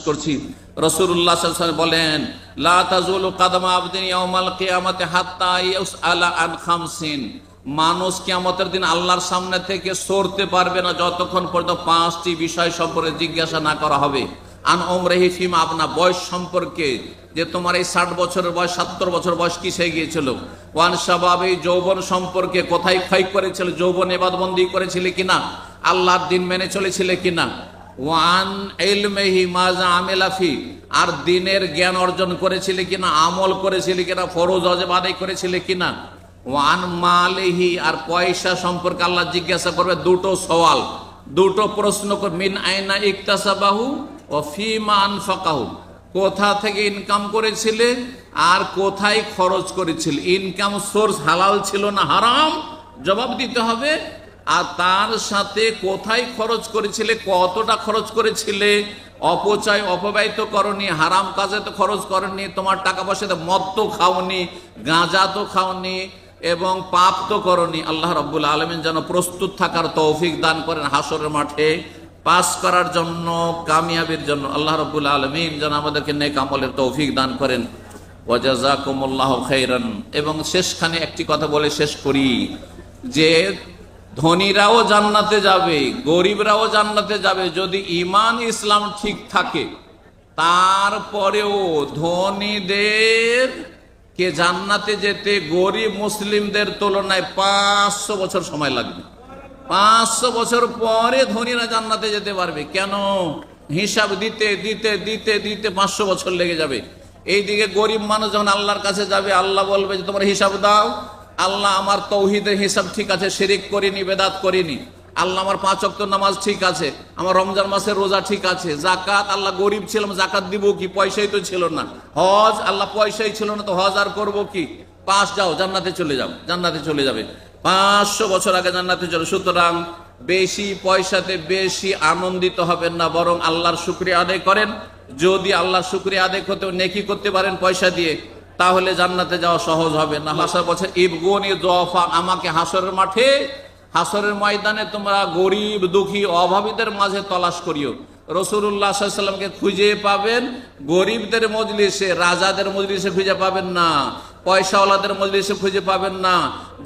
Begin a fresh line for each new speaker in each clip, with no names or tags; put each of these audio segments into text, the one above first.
করছি। রাসূলুল্লাহ সাল্লাল্লাহু আলাইহি ওয়াসাল্লাম বলেন, লা তাজুলু কাদামা আবদিন ইয়াউমাল কিয়ামাতি হাত্তা ইউসআলা আন খামসিন। মানুষ কিয়ামতের দিন আল্লাহর সামনে থেকে সরতে পারবে না যতক্ষণ পর্যন্ত 5টি বিষয় সম্পর্কে জিজ্ঞাসা না করা হবে। আন উমরিহি ফিমা আবনা, বয়স সম্পর্কে, যে তোমার এই 60 বছরের বয়স 70 বছর বয়স কিসে গিয়েছিল। ওয়ান শাবাবি, যৌবন সম্পর্কে, কোথায় ক্ষয় করেছিল, যৌবন ইবাদতবন্দি করেছিলে কিনা, আল্লাহর দিন মেনে চলেছিলে কিনা। ওয়ান ইলমিহি মাজা আমিলা ফি, আর দিনের জ্ঞান অর্জন করেছিলে কিনা, আমল করেছিলে কিনা, ফরজ ওয়াজিব আদায় করেছিলে কিনা। ওয়ান মালিহি, আর পয়সা সম্পর্কে আল্লাহ জিজ্ঞাসা করবে। দুটো সওয়াল, দুটো প্রশ্ন করবে। মিন আইনা ইকতাসাবাহু ও ফিমা আনফাকাহু, কোথা থেকে ইনকাম করেছিলে আর কোথায় খরচ করেছিলে। ইনকাম সোর্স হালাল ছিল না হারাম, জবাব দিতে হবে। আর তার সাথে কোথায় খরচ করেছিলে, কতটা খরচ করেছিলে। অপচয় অপব্যয় তো করনি, হারাম কাজে তো খরচ করনি, তোমার টাকা পয়সাতে মদ তো খাওনি, গাঁজা তো খাওনি, এবং পাপ তো করনি। আল্লাহ রাব্বুল আলামিন যেন প্রস্তুত থাকার তৌফিক দান করেন হাসরের মাঠে পাস করার জন্য, কামিয়াবির জন্য। আল্লাহ রাব্বুল আলামিন যেন আমাদেরকে নেক আমলের তৌফিক দান করেন। ওয়া জাযাকুমুল্লাহু খাইরান। এবং শেষখানে একটি কথা বলে শেষ করি, যে ধনীরাও জান্নাতে যাবে, গরিবরাও জান্নাতে যাবে যদি ঈমান ইসলাম ঠিক থাকে। তারপরেও ধনীদের কে জান্নাতে যেতে গরিব মুসলিমদের তুলনায় 500 বছর সময় লাগবে। 500 বছর পরে ধনীরা জান্নাতে যেতে পারবে। কেন? হিসাব দিতে দিতে দিতে দিতে 500 বছর লেগে যাবে। এইদিকে গরিব মানুষ যখন আল্লাহর কাছে যাবে, আল্লাহ বলবে যে তোমার হিসাব দাও। আল্লাহ, আমার তৌহিদের হিসাব ঠিক আছে, শিরিক করিনি, বেদাত করিনি। আল্লাহ, আমার 5 ওয়াক্ত নামাজ ঠিক আছে, আমার রমজান মাসের রোজা ঠিক আছে। জাকাত, আল্লাহ গরিব ছিলাম, জাকাত দিব কি, পয়সাই তো ছিল না। হজ, আল্লাহ পয়সাই ছিল না, তো হজ আর করবো কি। পাস, যাও জান্নাতে চলে যাও, জান্নাতে চলে যাবে। 500 বছর আগে জান্নাতে চলে। সুতরাং বেশি পয়সাতে বেশি আনন্দিত হবেন না, বরং আল্লাহর শুকরিয়া আদায় করেন। যদি আল্লাহর শুকরিয়া আদায় করতে, নেকি করতে পারেন পয়সা দিয়ে, তাহলে জান্নাতে যাওয়া সহজ হবে না। আল্লাহ বলছে, ইবগুনি যফা, আমাকে হাসরের মাঠে, হাসরের ময়দানে তোমরা গরিব দুঃখী অভাবীদের মাঝে তলাশ করিও। রাসূলুল্লাহ সাল্লাল্লাহু আলাইহি ওয়াসাল্লামকে খুঁজে পাবেন গরিবদের মজলিসে, রাজাদের মজলিসে খুঁজে পাবেন না, পয়সাওয়ালাদের মজলিসে খুঁজে পাবেন না।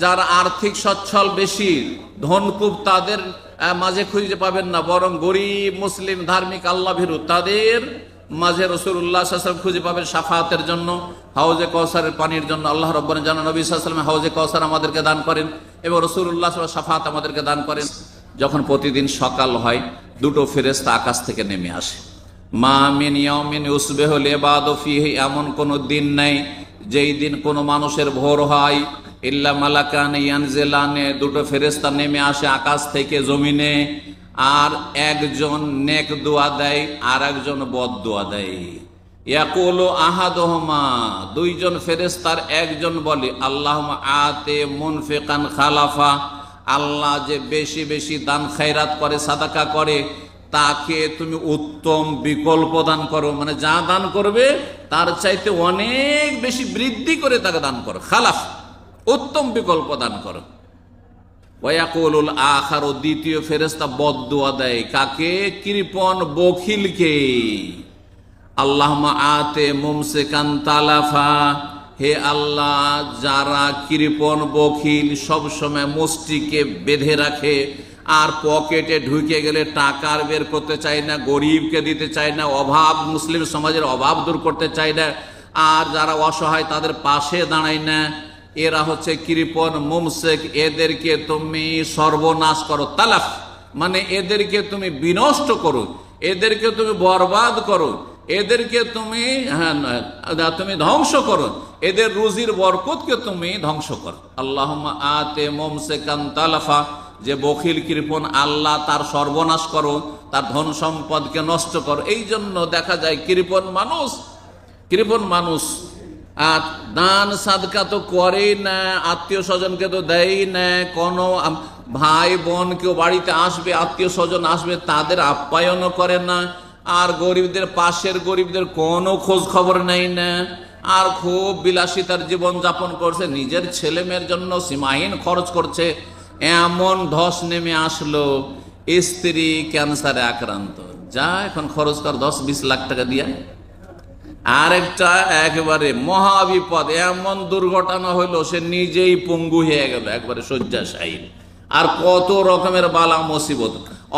যারা আর্থিক সচ্ছল বেশি, ধনকুব, তাদের মাঝে খুঁজে পাবেন না, বরং গরিব মুসলিম ধার্মিক আল্লাহ ভীরু তাদের মাঝে রাসূলুল্লাহ সাল্লাল্লাহু আলাইহি ওয়াসাল্লাম খুঁজে পাবেন শাফাআতের জন্য, হাউজে কাউসারের পানির জন্য। আল্লাহ রাব্বুল আলামিন যেন নবী সাল্লাল্লাহু আলাইহি ওয়াসাল্লাম হাউজে কাউসার আমাদেরকে দান করেন এবং রাসূলুল্লাহ সাল্লাল্লাহু আলাইহি ওয়াসাল্লাম শাফাআত আমাদেরকে দান করেন। যখন প্রতিদিন সকাল হয়, দুটো ফেরেশতা আকাশ থেকে নেমে আসে। মা মিন ইয়াউমিন ইউসবিহুল ইবাদু ফীহি, এমন কোন দিন নাই যেই দিন কোনো মানুষের ভোর হয়, ইল্লা মালাকান ইয়ানজিলানে, দুটো ফেরেশতা নেমে আসে আকাশ থেকে জমিনে। আর একজন নেক দোয়া দেয়, আর একজন বদ দোয়া দেয়। ইয়াকুলু আহাদুহুমা, দুইজন ফেরেশতার একজন বলে, আল্লাহুম্মা আতে মুনফিকান খালাফা, আল্লাহ যে বেশি বেশি দান খায়রাত করে, সাদাকা করে, তাকে তুমি উত্তম বিকল্প দান করো। মানে যা দান করবে তার চাইতে অনেক বেশি বৃদ্ধি করে তাকে দান করো। খালাফ, উত্তম বিকল্প দান করো। ওয়াকুলুল আখার, দ্বিতীয় ফেরেশতা বদদুয়া দেয় কাকে? কৃপণ বখিলকে। আল্লাহুম্মা আতে মুমসিকান তালাফা, হে আল্লাহ, যারা কৃপণ বখিল, সব সময় মুষ্টিকে বেঁধে রাখে, আর পকেটে ঢুকে গেলে টাকা বের করতে চায় না, গরিবকে দিতে চায় না, অভাব, মুসলিম সমাজের অভাব দূর করতে চায় না, আর যারা অসহায় তাদের পাশে দাঁড়ায় না, এরা হচ্ছে কৃপণ মুমসিক। এদেরকে তুমি সর্বনাশ করো। তালাফ মানে এদেরকে তুমি বিনষ্ট করো, এদেরকে তুমি বরবাদ করো, এদেরকে তুমি তুমি ধ্বংস করো, এদের রুজির বরকতকে তুমি ধ্বংস করো। আল্লাহুম্মা আতে মুমসিকান তালাফা, যে বখিল কৃপণ, আল্লাহ তার সর্বনাশ করো, তার ধন সম্পদকে নষ্ট করো। এই জন্য দেখা যায় কৃপণ মানুষ আর দান সাদকা তো করেই না, আত্মীয় স্বজনকে তো দেয় না, কোনো ভাই বোন কেউ বাড়িতে আসবে, আত্মীয় স্বজন আসবে, তাদের আপ্যায়নও করে না, আর গরিবদের, পাশের গরিবদের কোনো খোঁজ খবর নেয় না, আর খুব বিলাসিতার জীবন যাপন করছে, নিজের ছেলে মেয়ের জন্য সীমাহীন খরচ করছে। এমন ধস নেমে আসলো, স্ত্রী ক্যান্সারে আক্রান্ত, যা এখন খরচ কর 10-20 লাখ টাকা দিয়া। আরেকটা একেবারে মহাবিপদ, এমন দুর্ঘটনা হইলো সে নিজেই পঙ্গু হয়ে গেল, একবারে শয্যাশায়ী। আর কত রকমের বালা মুসিবত,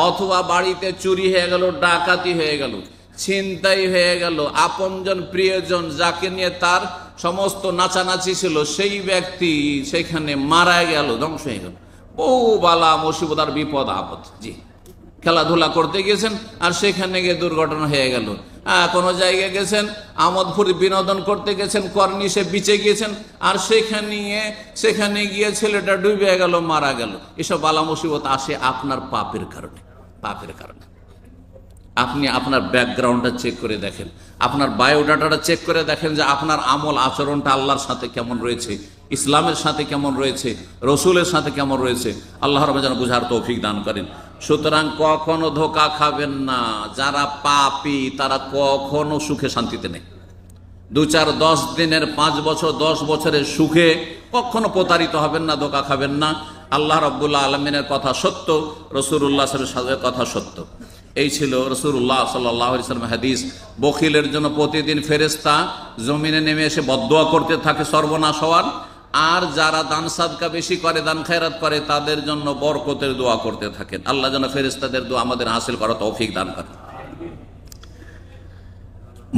অথবা বাড়িতে চুরি হয়ে গেল, ডাকাতি হয়ে গেল, ছিনতাই হয়ে গেল, আপনজন প্রিয়জন যাকে নিয়ে তার সমস্ত নাচানাচি ছিল সেই ব্যক্তি সেখানে মারা গেল, ধ্বংস হয়ে গেল। বহু বালা মুসিবত আর বিপদ আপদ। জি, খেলাধুলা করতে গেছেন আর সেখানে গিয়ে দুর্ঘটনা হয়ে গেল। কোনো জায়গায় গেছেন, আমোদ ফুর্তি বিনোদন করতে গেছেন, কর্নিশে বিচে গিয়েছেন, আর সেখানে গিয়ে ছেলেটা ডুবে গেল, মারা গেল। এসব বালা মুসিবত আসে আপনার পাপের কারণে। আপনি আপনার ব্যাকগ্রাউন্ডটা চেক করে দেখেন, আপনার বায়োডাটাটা চেক করে দেখেন যে আপনার আমল আচরণটা আল্লাহর সাথে কেমন রয়েছে, ইসলামের সাথে কেমন রয়েছে, রসুলের সাথে কেমন রয়েছে। আল্লাহ রাব্বুল যেন বুঝার তৌফিক দান করেন। সুতরাং কখনো ধোঁকা খাবেন না। যারা পাপী তারা কখনো সুখে শান্তিতে নেই। 2-4-10 দিনের, 5 বছর 10 বছরের সুখে কখনো প্রতারিত হবেন না, ধোঁকা খাবেন না। আল্লাহ রাব্বুল আলামিনের কথা সত্য, রাসূলুল্লাহ সাল্লাল্লাহু আলাইহি ওয়াসাল্লামের কথা সত্য। এই ছিল রাসূলুল্লাহ সাল্লাল্লাহু আলাইহি ওয়াসাল্লামের হাদিস। বখিলের জন্য প্রতিদিন ফেরেশতা জমিনে নেমে এসে বদদোয়া করতে থাকে সর্বনাশ হওয়ার, আর যারা দান সাদকা বেশি করে, দান খায়রাত করে, তাদের জন্য বরকতের দোয়া করতে থাকেন। আল্লাহ যেন ফেরেশতাদের দোয়া আমাদের হাসিল করা তৌফিক দান করেন।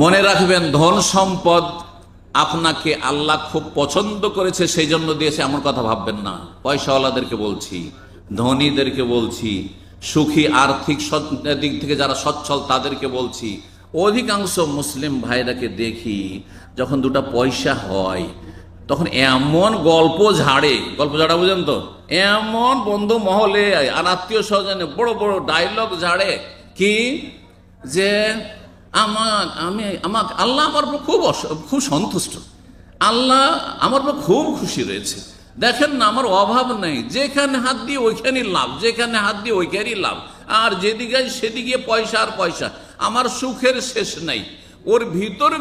মনে রাখবেন, ধন সম্পদ আপনাকে আল্লাহ খুব পছন্দ করেছে সেই জন্য দিয়েছে এমন কথা ভাববেন না। পয়সাওয়ালাদেরকে বলছি, ধনীদেরকে বলছি, সুখী আর্থিক দিক থেকে যারা সচ্ছল তাদেরকে বলছি। অধিকাংশ মুসলিম ভাইরাকে দেখি যখন 2টা পয়সা হয় তখন এমন গল্প ঝাড়ে বুঝেন তো, এমন বন্ধু মহলে আর আত্মীয় স্বজনে বড় বড় ডায়লগ ঝাড়ে কি যে আল্লাহ আমার উপর খুব সন্তুষ্ট, আল্লাহ আমার উপর খুব খুশি রয়েছে, দেখেন না আমার অভাব নেই, যেখানে হাত দিয়ে ওইখানেই লাভ, যেখানে হাত দিয়ে ওইখানেই লাভ, আর যেদিকে সেদিকে পয়সা আর পয়সা, আমার সুখের শেষ নাই। ওর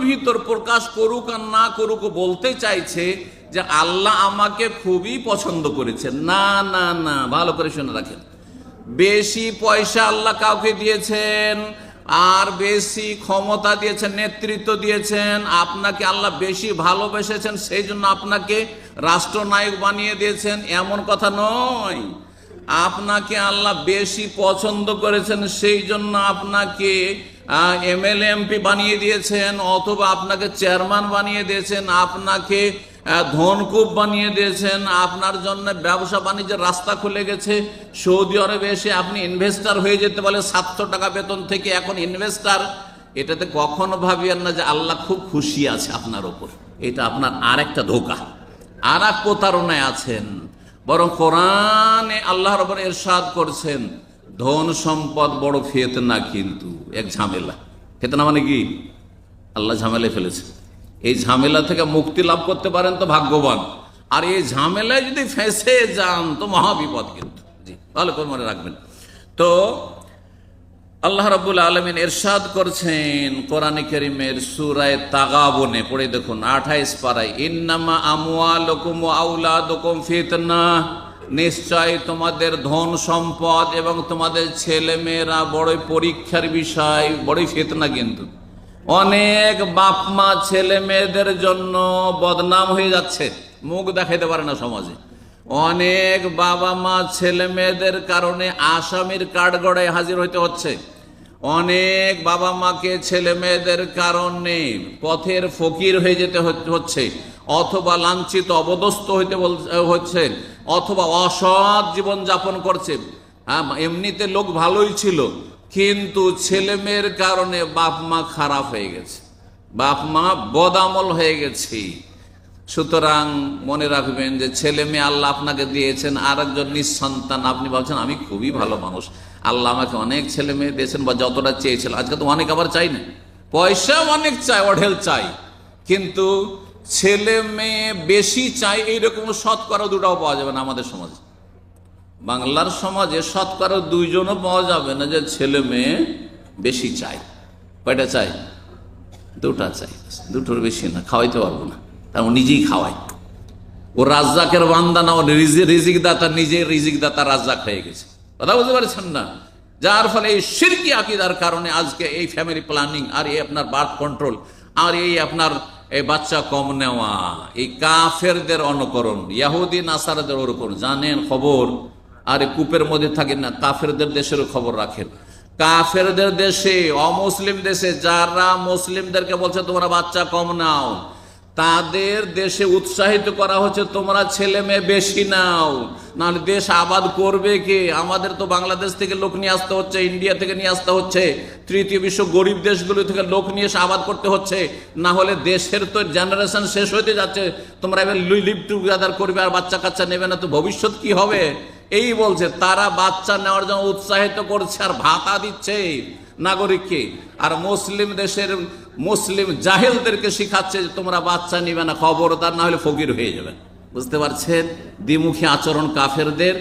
ভিতর প্রকাশ করুক আর না করুক বলতে চাইছে যে আল্লাহ আমাকে খুবই পছন্দ করেছে। না না না, ভালো করে শুনে রাখেন, বেশি পয়সা আল্লাহ কাউকে দিয়েছেন আর বেশি ক্ষমতা দিয়েছেন, নেতৃত্ব দিয়েছেন, আপনাকে আল্লাহ বেশি ভালোবেসেছেন সেই জন্য আপনাকে রাষ্ট্রনায়ক বানিয়ে দিয়েছেন, এমন কথা নয়। আপনাকে আল্লাহ বেশি পছন্দ করেছেন সেই জন্য আপনাকে এমএলএ এমপি বানিয়ে দিয়েছেন, অথবা আপনাকে চেয়ারম্যান বানিয়ে দিয়েছেন, আপনাকে ধনকুব বানিয়ে দিয়েছেন, আপনার জন্য ব্যবসা বাণিজ্যের রাস্তা খুলে গেছে। সৌদি আরবে এসে আপনি ইনভেস্টার হয়ে যেতে বলে 700 টাকা বেতন থেকে এখন ইনভেস্টার। এটাতে কখনো ভাবিয়েন না যে আল্লাহ খুব খুশি আছে আপনার ওপর। এটা আপনার আরেকটা ধোঁকা, আর এক প্রতারণায় আছেন। বরং কোরআনে আল্লাহ রাব্বুল ইরশাদ করছেন, ধন সম্পদ বড় ফিতনা, কিন্তু এক ঝামেলা। ফিতনা মানে কি? আল্লাহ ঝামেলায় ফেলেছে। এই ঝামেলা থেকে মুক্তি লাভ করতে পারেন তো ভাগ্যবান, আর এই ঝামেলায় যদি ফেঁসে যান তো মহাবিপদ কিন্তু। জি, ভালো করে মনে রাখবেন। তো আল্লাহ রাব্বুল আলামিন ইরশাদ করছেন কোরআনে কারীমের সূরা তাগাবুনে, পড়ে দেখুন 28 পারায়, ইন্নামা আমওয়ালুকুম ওয়া আওলাদুকুম ফিতনা, নিশ্চয় তোমাদের ধন সম্পদ এবং তোমাদের ছেলে মেয়েরা বড়ই পরীক্ষার বিষয়, বড়ই ফিতনা। কিন্তু অনেক বাপ মা ছেলে মেয়েদের জন্য বদনাম হয়ে যাচ্ছে, মুখ দেখাইতে পারে না সমাজে। অনেক বাবা মা ছেলে মেয়েদের কারণে আসামির কাঠগড়ায় হাজির হইতে হচ্ছে। অনেক বাবা মাকে ছেলে মেয়েদের কারণে পথের ফকির হয়ে যেতে হচ্ছে, অথবা লাঞ্ছিত অবদস্থ হইতে হচ্ছে, অথবা অসৎ জীবন যাপন করছে। এমনিতে লোক ভালোই ছিল, কিন্তু ছেলে মেয়ের কারণে বাপ মা খারাপ হয়ে গেছে, বাপ মা বদামল হয়ে গেছে। সুতরাং মনে রাখবেন যে ছেলে মেয়ে আল্লাহ আপনাকে দিয়েছেন, আর একজন নিঃসন্তান, আপনি ভাবছেন আমি খুবই ভালো মানুষ, আল্লাহ আমাকে অনেক ছেলে মেয়ে দিয়েছেন বা যতটা চেয়েছিল। আজকে তো অনেক আবার চাই না, পয়সা অনেক চাই, অঢেল চাই, কিন্তু ছেলে মেয়ে বেশি চাই, এইরকম শতকরা 2টাও পাওয়া যাবে না আমাদের সমাজে। বাংলার সমাজে শতকরা 2জনও পাওয়া যাবে না যে ছেলে মেয়ে বেশি চাই। কয়টা চাই? 2টা চাই, 2টোর বেশি না, খাওয়াইতে পারবো না, তার নিজেই খাওয়াই। ও রাজ্জাকের বান্দা না, ও রিজিক দাতা, নিজে রিজিক দাতা রাজ্জাক হয়ে গেছে। কথা বুঝতে পারছেন না? যার ফলে এই শিরকি আকীদার কারণে আজকে এই ফ্যামিলি প্ল্যানিং আর এই আপনার বার্থ কন্ট্রোল আর এই আপনার এই বাচ্চা কম নেওয়া, এই কাফেরদের অনুকরণ, ইহুদি নাসারাদের অনুকরণ। জানেন খবর? আর এই কূপের মধ্যে থাকেন না, কাফেরদের দেশেরও খবর রাখেন। কাফেরদের দেশে, অমুসলিম দেশে যারা মুসলিমদেরকে বলছে তোমরা বাচ্চা কম নাও, তাদের দেশে উৎসাহিত করা হচ্ছে তোমরা ছেলে মেয়ে বেশি নাও, নাহলে দেশ আবাদ করবে কে? আমাদের তো বাংলাদেশ থেকে লোক নিয়ে আসতে হচ্ছে, ইন্ডিয়া থেকে নিয়ে আসতে হচ্ছে, তৃতীয় বিশ্ব গরিব দেশগুলো থেকে লোক নিয়ে এসে আবাদ করতে হচ্ছে, না হলে দেশের তো জেনারেশন শেষ হতে যাচ্ছে। তোমরা এবার লিভ টুগেদার করবে আর বাচ্চা কাচ্চা নেবে না, তো ভবিষ্যৎ কি হবে? এই বলছে তারা বাচ্চা নেওয়ার জন্য উৎসাহিত করছে আর ভাতা দিচ্ছে নাগরিককে, আর মুসলিম দেশের মুসলিম জাহেলদেরকে শিখাচ্ছে যে তোমরা বাচ্চা নিবে না, খবরদার, না হলে ফকির হয়ে যাবে। বুঝতে পারছেন? দ্বিমুখী আচরণ কাফেরদের।